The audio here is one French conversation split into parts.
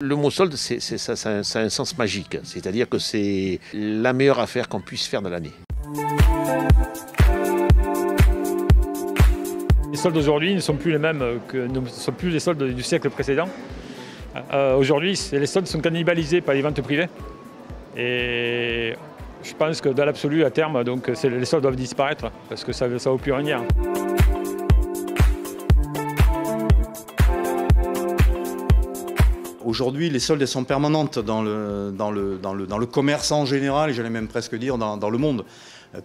Le mot solde, ça a un sens magique, c'est-à-dire que c'est la meilleure affaire qu'on puisse faire dans l'année. Les soldes d'aujourd'hui ne sont plus les mêmes ne sont plus les soldes du siècle précédent. Aujourd'hui, les soldes sont cannibalisés par les ventes privées. Et je pense que dans l'absolu, à terme, les soldes doivent disparaître parce que ça ne vaut plus rien. Aujourd'hui, les soldes sont permanentes dans le commerce en général, et j'allais même presque dire dans le monde,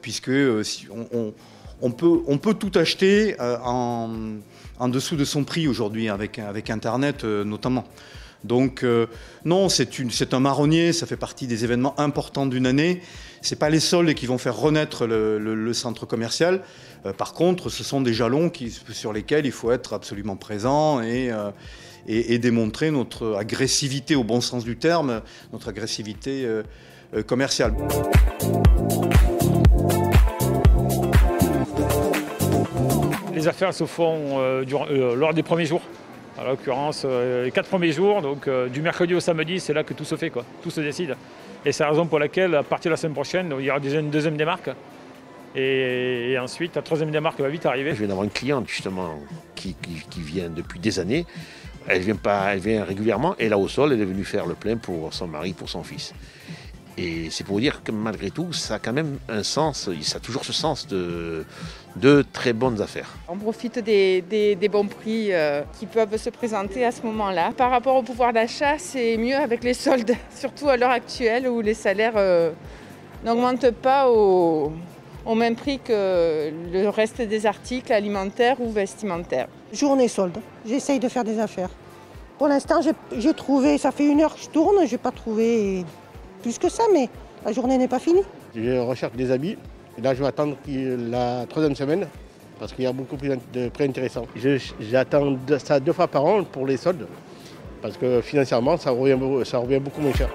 puisque on peut tout acheter en dessous de son prix aujourd'hui, avec Internet notamment. Donc non, c'est un marronnier, ça fait partie des événements importants d'une année. Ce n'est pas les soldes qui vont faire renaître le centre commercial. Par contre, ce sont des jalons sur lesquels il faut être absolument présent et démontrer notre agressivité au bon sens du terme, notre agressivité commerciale. Les affaires se font lors des premiers jours. En l'occurrence, les 4 premiers jours, donc du mercredi au samedi, c'est là que tout se fait, quoi. Tout se décide. Et c'est la raison pour laquelle, à partir de la semaine prochaine, il y aura déjà une deuxième démarque. Et ensuite, la troisième démarque va vite arriver. Je viens d'avoir une cliente justement qui vient depuis des années. Elle vient régulièrement et là au sol, elle est venue faire le plein pour son mari, pour son fils. Et c'est pour dire que malgré tout, ça a quand même un sens, ça a toujours ce sens de très bonnes affaires. On profite des bons prix qui peuvent se présenter à ce moment-là. Par rapport au pouvoir d'achat, c'est mieux avec les soldes, surtout à l'heure actuelle où les salaires n'augmentent pas au même prix que le reste des articles alimentaires ou vestimentaires. Journée solde, j'essaye de faire des affaires. Pour l'instant, j'ai trouvé, ça fait 1 heure que je tourne, je n'ai pas trouvé plus que ça, mais la journée n'est pas finie. Je recherche des habits, et là je vais attendre la 3e semaine, parce qu'il y a beaucoup de prix intéressants. J'attends ça 2 fois par an pour les soldes, parce que financièrement ça revient beaucoup moins cher.